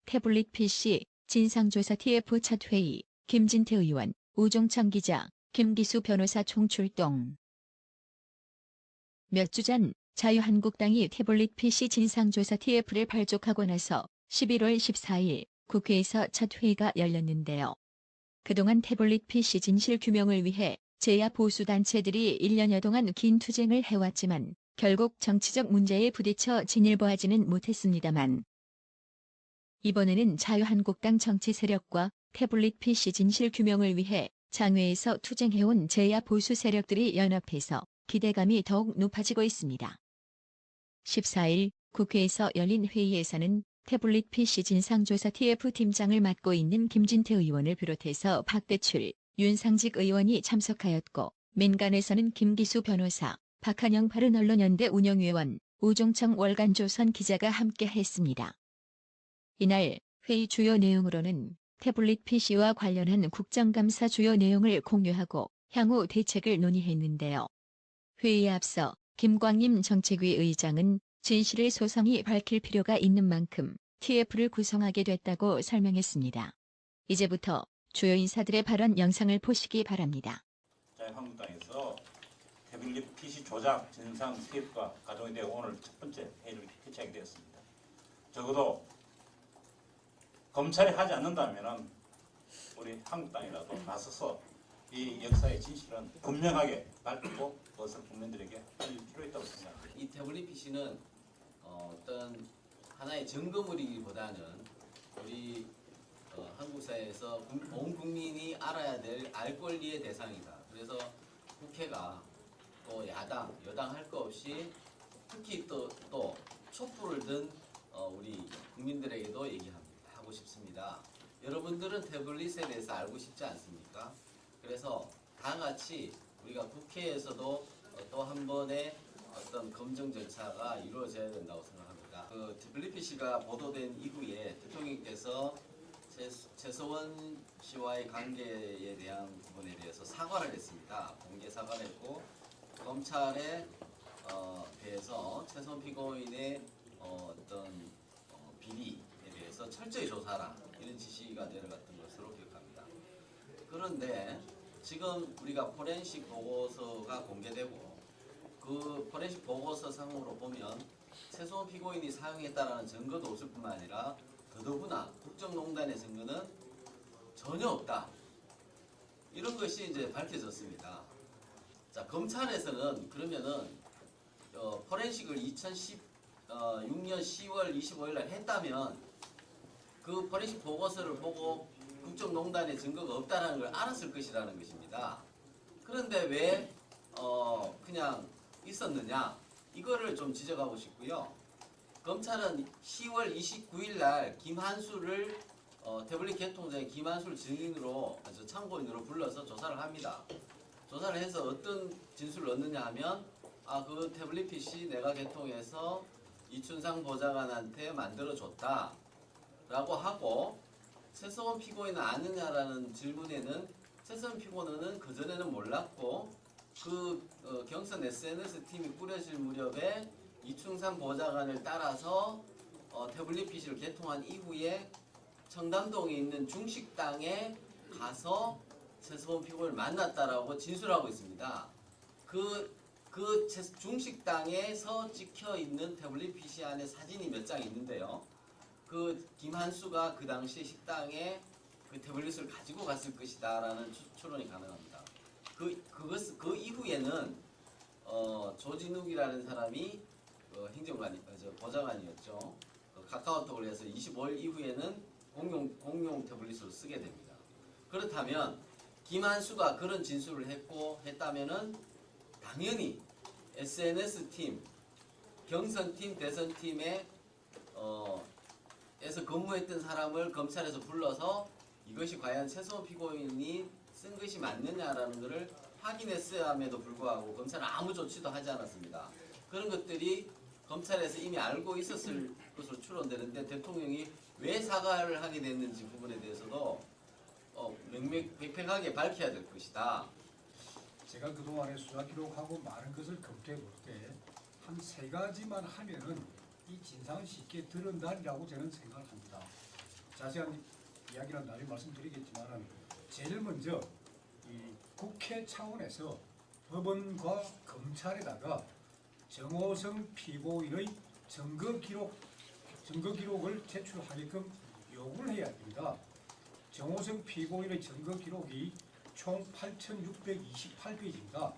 태블릿 PC 진상조사 TF 첫 회의, 김진태 의원, 우종청 기자, 김기수 변호사 총출동. 몇 주 전 자유한국당이 태블릿 PC 진상조사 TF를 발족하고 나서 11월 14일 국회에서 첫 회의가 열렸는데요. 그동안 태블릿 PC 진실 규명을 위해 제야 보수단체들이 1년여 동안 긴 투쟁을 해왔지만 결국 정치적 문제에 부딪혀 진일보하지는 못했습니다만 이번에는 자유한국당 정치 세력과 태블릿 PC 진실 규명을 위해 장외에서 투쟁해온 제야 보수 세력들이 연합해서 기대감이 더욱 높아지고 있습니다. 14일 국회에서 열린 회의에서는 태블릿 PC 진상조사 TF 팀장을 맡고 있는 김진태 의원을 비롯해서 박대출, 윤상직 의원이 참석하였고 민간에서는 김기수 변호사, 박한영 바른언론연대 운영위원, 우종청 월간조선 기자가 함께했습니다. 이날 회의 주요 내용으로는 태블릿 PC와 관련한 국정감사 주요 내용을 공유하고 향후 대책을 논의했는데요. 회의에 앞서 김광림 정책위 의장은 진실을 소상히 밝힐 필요가 있는 만큼 TF를 구성하게 됐다고 설명했습니다. 이제부터 주요 인사들의 발언 영상을 보시기 바랍니다. 자유한국당에서 태블릿 PC 조작 진상 TF가 가동이 되어 오늘 첫 번째 회의를 개최하게 되었습니다. 적어도 검찰이 하지 않는다면 우리 한국당이라도 나서서 이 역사의 진실은 분명하게 밝히고 그것을 국민들에게 알릴 필요가 있다고 생각합니다. 이 태블릿 PC는 어떤 하나의 점검물이기보다는 우리 한국 사회에서 온 국민이 알아야 될 알 권리의 대상이다. 그래서 국회가 또 야당, 여당 할 거 없이 특히 또 촛불을 든 우리 국민들에게도 얘기하고 싶습니다. 여러분들은 태블릿에 대해서 알고 싶지 않습니까? 그래서 다 같이 우리가 국회에서도 또 한 번의 어떤 검증 절차가 이루어져야 된다고 생각합니다. 그 태블릿 PC가 보도된 이후에 대통령께서 최서원 씨와의 관계에 대한 부분에 대해서 사과를 했습니다. 공개 사과를 했고 검찰에 대해서 최서원 피고인의 어떤 비리에 대해서 철저히 조사하라 이런 지시가 내려갔던 것으로 기억합니다. 그런데 지금 우리가 포렌식 보고서가 공개되고 그 포렌식 보고서 상으로 보면 최소원 피고인이 사용했다라는 증거도 없을 뿐만 아니라 더더구나 국정농단의 증거는 전혀 없다. 이런 것이 이제 밝혀졌습니다. 자, 검찰에서는 그러면은 포렌식을 2016년 10월 25일 날 했다면 그 포렌식 보고서를 보고 국정농단의 증거가 없다는 걸 알았을 것이라는 것입니다. 그런데 왜 그냥 있었느냐? 이거를 좀 지적하고 싶고요. 검찰은 10월 29일 날 김한수를 태블릿 개통자의 김한수를 증인으로 참고인으로 불러서 조사를 합니다. 조사를 해서 어떤 진술을 얻느냐 하면 그 태블릿 PC 내가 개통해서 이춘상 보좌관한테 만들어줬다 라고 하고 최서원 피고인은 아느냐라는 질문에는 최서원 피고인은 그전에는 몰랐고 그 경선 SNS 팀이 꾸려질 무렵에 이충상 보좌관을 따라서 태블릿 PC를 개통한 이후에 청담동에 있는 중식당에 가서 최서원 피고인을 만났다라고 진술하고 있습니다. 그 중식당에서 찍혀있는 태블릿 PC 안에 사진이 몇 장 있는데요. 그 김한수가 그 당시 식당에 그 태블릿을 가지고 갔을 것이다라는 추론이 가능합니다. 그 이후에는 조진욱이라는 사람이 보좌관이었죠. 카카오톡을 해서 25일 이후에는 공용 태블릿으로 쓰게 됩니다. 그렇다면 김한수가 그런 진술을 했다면은 당연히 SNS 팀, 경선팀, 대선팀에 에서 근무했던 사람을 검찰에서 불러서 이것이 과연 최서원 피고인이 쓴 것이 맞느냐라는 것을 확인했어야 함에도 불구하고 검찰은 아무 조치도 하지 않았습니다. 그런 것들이 검찰에서 이미 알고 있었을 것으로 추론되는데 대통령이 왜 사과를 하게 됐는지 부분에 대해서도 명명백백하게 밝혀야 될 것이다. 제가 그동안에 수사 기록하고 많은 것을 검토해 볼 때 한 세 가지만 하면은 이 진상을 쉽게 드러난다고 저는 생각합니다. 자세한 이야기는 나중에 말씀드리겠지만은 제일 먼저 이 국회 차원에서 법원과 검찰에다가 정호성 피고인의 증거 기록을 제출하게끔 요구를 해야 됩니다. 정호성 피고인의 증거 기록이 총 8,628페이지입니다.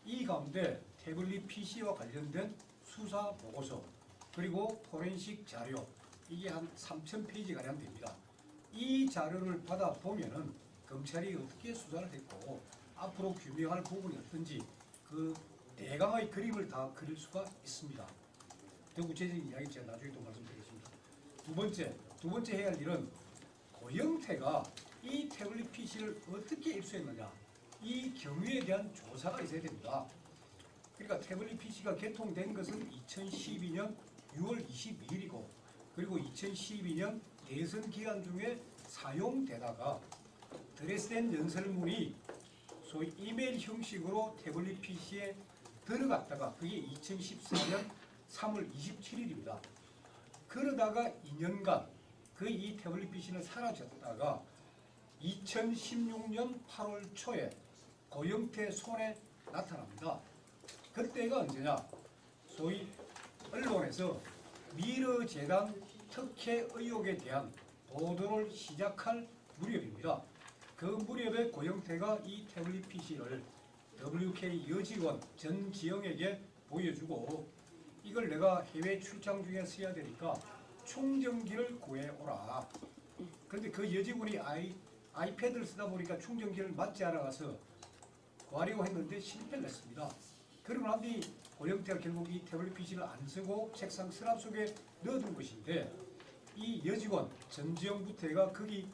이 가운데 태블릿 PC와 관련된 수사 보고서 그리고 포렌식 자료 이게 한 3,000페이지 가량 됩니다. 이 자료를 받아 보면은 검찰이 어떻게 수사를 했고 앞으로 규명할 부분이 어떤지 그 대강의 그림을 다 그릴 수가 있습니다. 더 구체적인 이야기 제가 나중에 또 말씀드리겠습니다. 두 번째 해야 할 일은 고영태가 이 태블릿 PC를 어떻게 입수했느냐 이 경위에 대한 조사가 있어야 됩니다. 그러니까 태블릿 PC가 개통된 것은 2012년 6월 22일이고 그리고 2012년 대선 기간 중에 사용되다가 드레스덴 연설문이 소위 이메일 형식으로 태블릿 PC에 들어갔다가 그게 2014년 3월 27일입니다. 그러다가 2년간 그 이 태블릿 PC는 사라졌다가 2016년 8월 초에 고영태 손에 나타납니다. 그때가 언제냐? 소위 언론에서 미르재단 특혜 의혹에 대한 보도를 시작할 무렵입니다. 그 무렵에 고영태가 이 태블릿 PC를 WK 여직원 전지영에게 보여주고 이걸 내가 해외 출장 중에 써야 되니까 충전기를 구해오라. 그런데 그 여직원이 아이패드를 쓰다 보니까 충전기를 맞지 않아가서 구하려고 했는데 실패를 했습니다. 그러고 난 뒤 고영태가 결국 이 태블릿 PC를 안 쓰고 책상 서랍 속에 넣어둔 것인데 이 여직원 전지영 부태가 거기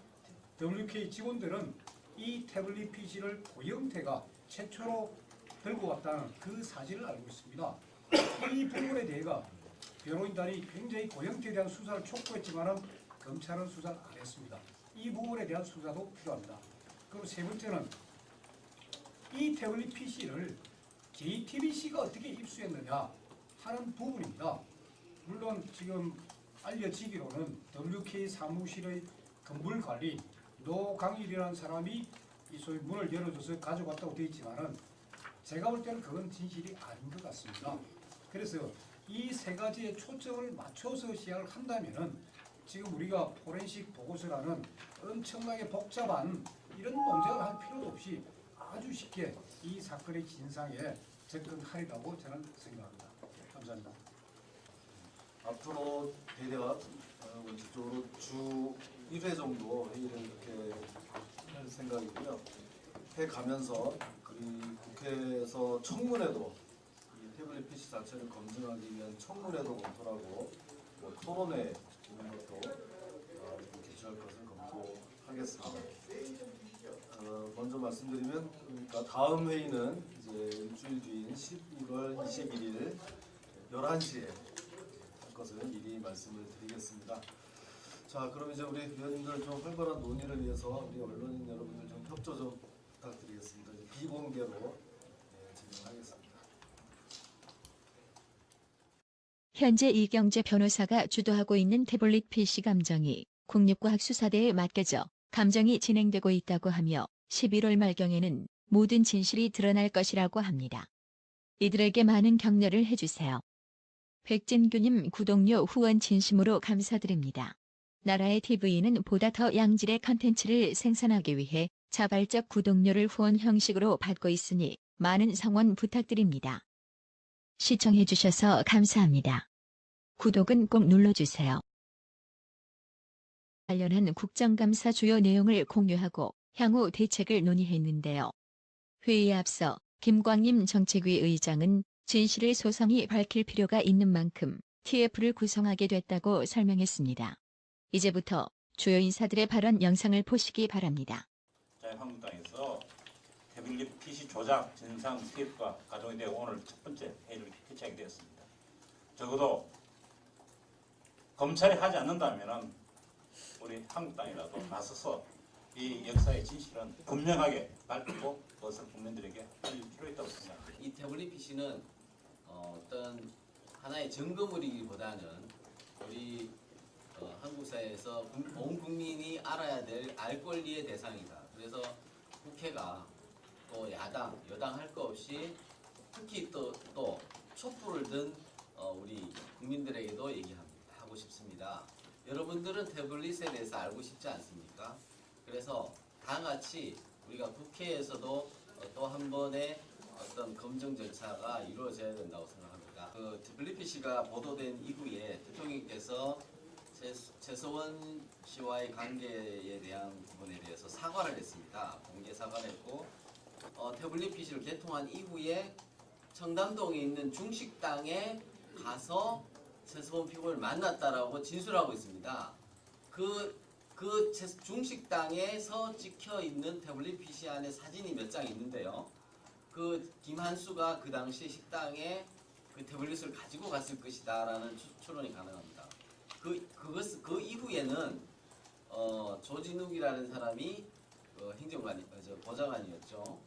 WK 직원들은 이 태블릿 PC를 고영태가 최초로 들고 갔다는 그 사실을 알고 있습니다. 이 부분에 대해서 변호인단이 굉장히 고영태에 대한 수사를 촉구했지만 검찰은 수사를 안 했습니다. 이 부분에 대한 수사도 필요합니다. 그리고 세 번째는 이 태블릿 PC를 JTBC가 어떻게 입수했느냐 하는 부분입니다. 물론 지금 알려지기로는 WK 사무실의 건물관리 노강일이라는 사람이 이 소위 문을 열어줘서 가져갔다고 되어 있지만은 제가 볼 때는 그건 진실이 아닌 것 같습니다. 그래서 이 세 가지에 초점을 맞춰서 시작을 한다면은 지금 우리가 포렌식 보고서라는 엄청나게 복잡한 이런 논쟁을 할 필요도 없이 아주 쉽게 이 사건의 진상에 접근하리라고 저는 생각합니다. 감사합니다. 앞으로 대대가 원칙적으로 주 1회 정도 회의를 이렇게 할 생각이고요. 해가면서 국회에서 청문회도 이 태블릿 PC 자체를 검증하기 위한 청문회도 검토하고 뭐 토론회 이런 것도 개최할 것을 검토하겠습니다. 먼저 말씀드리면 그러니까 다음 회의는 이제 일주일 뒤인 11월 21일 11시에 할 것을 미리 말씀을 드리겠습니다. 자, 그럼 이제 우리 위원님들 좀 활발한 논의를 위해서 우리 언론인 여러분들 좀 협조 좀 부탁드리겠습니다. 이제 비공개로 진행하겠습니다. 현재 이경재 변호사가 주도하고 있는 태블릿 PC 감정이 국립과학수사대에 맡겨져 감정이 진행되고 있다고 하며 11월 말경에는 모든 진실이 드러날 것이라고 합니다. 이들에게 많은 격려를 해주세요. 백진규님 구독료 후원 진심으로 감사드립니다. 나라의 TV는 보다 더 양질의 컨텐츠를 생산하기 위해 자발적 구독료를 후원 형식으로 받고 있으니 많은 성원 부탁드립니다. 시청해주셔서 감사합니다. 구독은 꼭 눌러주세요. 관련한 국정감사 주요 내용을 공유하고 향후 대책을 논의했는데요. 회의에 앞서 김광림 정책위 의장은 진실을 소상히 밝힐 필요가 있는 만큼 TF를 구성하게 됐다고 설명했습니다. 이제부터 주요 인사들의 발언 영상을 보시기 바랍니다. 자유한국당에서 태블릿 PC 조작 진상 TF가 가정이 되어 오늘 첫 번째 회의를 개최하게 되었습니다. 적어도 검찰이 하지 않는다면 우리 한국당이라도 나서서 이 역사의 진실은 분명하게 밝히고 그것을 국민들에게 알릴 필요 있다고 생각합니다. 이 태블릿 PC는 어떤 하나의 증거물이기보다는 우리 한국 사회 대해서 온 국민이 알아야 될 알 권리의 대상이다. 그래서 국회가 또 야당, 여당 할 거 없이 특히 또 촛불을 든 우리 국민들에게도 얘기하고 싶습니다. 여러분들은 태블릿에 대해서 알고 싶지 않습니까? 그래서 다 같이 우리가 국회에서도 또 한 번의 어떤 검증 절차가 이루어져야 된다고 생각합니다. 그 태블릿 PC가 보도된 이후에 대통령께서 최서원 씨와의 관계에 대한 부분에 대해서 사과를 했습니다. 공개 사과를 했고 태블릿 PC를 개통한 이후에 청담동에 있는 중식당에 가서 최서원 피고인을 만났다라고 진술하고 있습니다. 그 중식당에서 찍혀 있는 태블릿 PC 안에 사진이 몇 장 있는데요. 그 김한수가 그 당시 식당에 그 태블릿을 가지고 갔을 것이다라는 추론이 가능합니다. 그 이후에는 조진욱이라는 사람이 보좌관이었죠.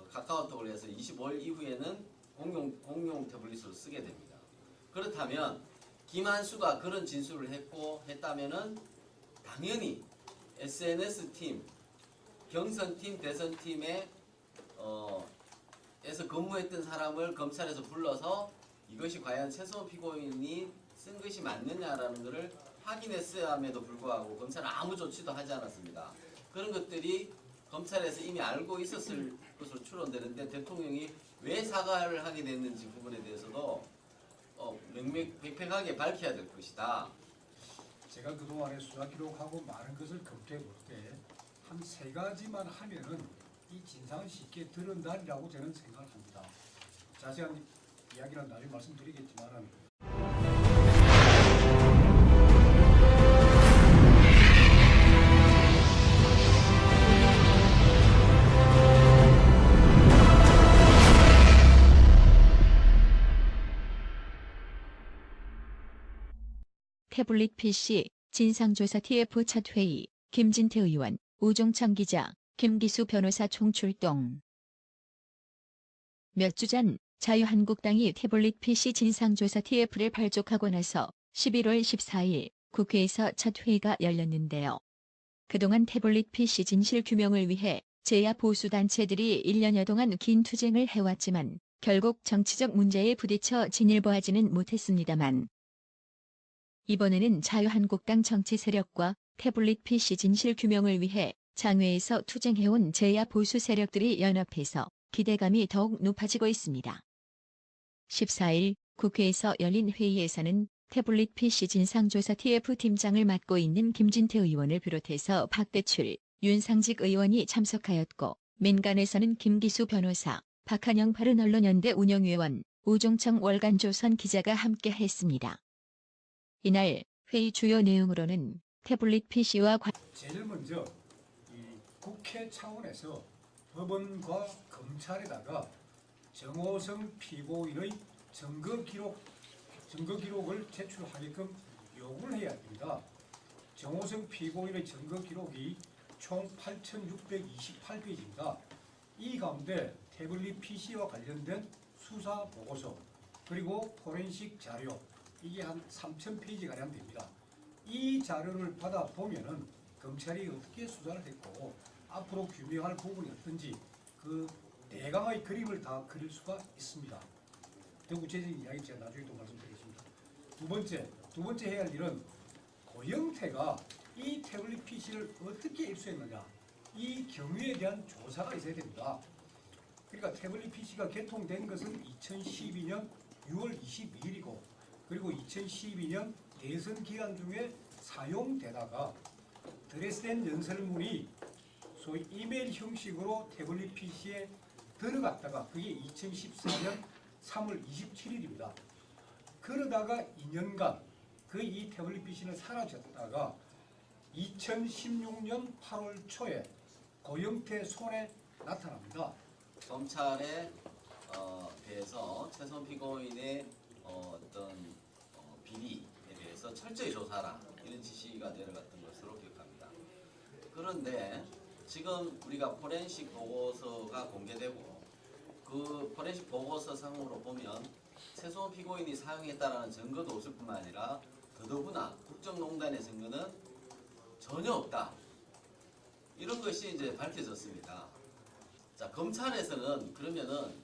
카카오톡을 해서 25일 이후에는 공용 태블릿으로 쓰게 됩니다. 그렇다면 김한수가 그런 진술을 했다면은 당연히 SNS팀, 경선팀, 대선팀에 에서 근무했던 사람을 검찰에서 불러서 이것이 과연 최서원 피고인이 쓴 것이 맞느냐라는 것을 확인했음에도 불구하고 검찰은 아무 조치도 하지 않았습니다. 그런 것들이 검찰에서 이미 알고 있었을 것으로 추론되는데 대통령이 왜 사과를 하게 됐는지 부분에 대해서도 명명백백하게 밝혀야 될 것이다. 제가 그동안에 수사 기록하고 많은 것을 검토해 볼 때 한 3가지만 하면은 이 진상을 쉽게 드러난다고 저는 생각합니다. 자세한 이야기는 나중에 말씀드리겠지만은 태블릿 PC 진상조사 TF 첫 회의 김진태 의원, 우종창 기자, 김기수 변호사 총출동. 몇 주 전 자유한국당이 태블릿 PC 진상조사 TF를 발족하고 나서 11월 14일 국회에서 첫 회의가 열렸는데요. 그동안 태블릿 PC 진실 규명을 위해 제야 보수단체들이 1년여 동안 긴 투쟁을 해왔지만 결국 정치적 문제에 부딪혀 진일보하지는 못했습니다만 이번에는 자유한국당 정치 세력과 태블릿 PC 진실 규명을 위해 장외에서 투쟁해온 제야 보수 세력들이 연합해서 기대감이 더욱 높아지고 있습니다. 14일 국회에서 열린 회의에서는 태블릿 PC 진상조사 TF 팀장을 맡고 있는 김진태 의원을 비롯해서 박대출, 윤상직 의원이 참석하였고 민간에서는 김기수 변호사, 박한영 바른언론연대 운영위원, 우종청 월간조선 기자가 함께했습니다. 이날 회의 주요 내용으로는 태블릿 PC와 제일 먼저 이 국회 차원에서 법원과 검찰에다가 정호성 피고인의 증거 기록을 제출하게끔 요구를 해야 됩니다. 정호성 피고인의 증거 기록이 총 8,628페이지입니다. 이 가운데 태블릿 PC와 관련된 수사 보고서 그리고 포렌식 자료 이게 한 3,000페이지가량 됩니다. 이 자료를 받아보면은 검찰이 어떻게 수사를 했고 앞으로 규명할 부분이 어떤지 그 대강의 그림을 다 그릴 수가 있습니다. 더 구체적인 이야기 제가 나중에 또 말씀드리겠습니다. 두 번째 해야 할 일은 고영태가 이 태블릿 PC를 어떻게 입수했느냐 이 경위에 대한 조사가 있어야 됩니다. 그러니까 태블릿 PC가 개통된 것은 2012년 6월 22일이고 그리고 2012년 대선 기간 중에 사용되다가 드레스덴 연설문이 소위 이메일 형식으로 태블릿 PC에 들어갔다가 그게 2014년 3월 27일입니다. 그러다가 2년간 그 이 태블릿 PC는 사라졌다가 2016년 8월 초에 고영태 손에 나타납니다. 검찰에 대해서 최선 피고인의 어떤 비리에 대해서 철저히 조사하라 이런 지시가 내려갔던 것으로 기억합니다. 그런데 지금 우리가 포렌식 보고서가 공개되고 그 포렌식 보고서 상으로 보면 최소한 피고인이 사용했다라는 증거도 없을 뿐만 아니라 더더구나 국정농단의 증거는 전혀 없다. 이런 것이 이제 밝혀졌습니다. 자, 검찰에서는 그러면은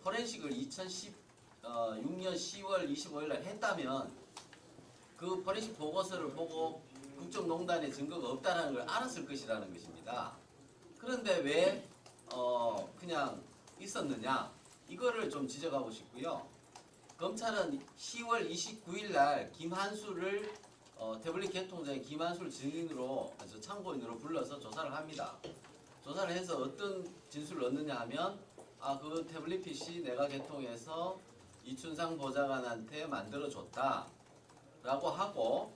포렌식을 2016년 10월 25일 날 했다면 그 포렌식 보고서를 보고 국정농단의 증거가 없다는 걸 알았을 것이라는 것입니다. 그런데 왜 그냥 있었느냐? 이거를 좀 지적하고 싶고요. 검찰은 10월 29일 날 김한수를 태블릿 개통자의 김한수를 증인으로 참고인으로 불러서 조사를 합니다. 조사를 해서 어떤 진술을 얻느냐 하면 그 태블릿 PC 내가 개통해서 이춘상 보좌관한테 만들어줬다 라고 하고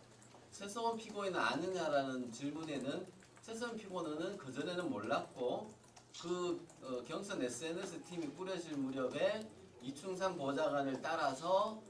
최서원 피고인은 아느냐라는 질문에는 최서원 피고인은 그전에는 몰랐고 경선 SNS 팀이 꾸려질 무렵에 이충상 보좌관을 따라서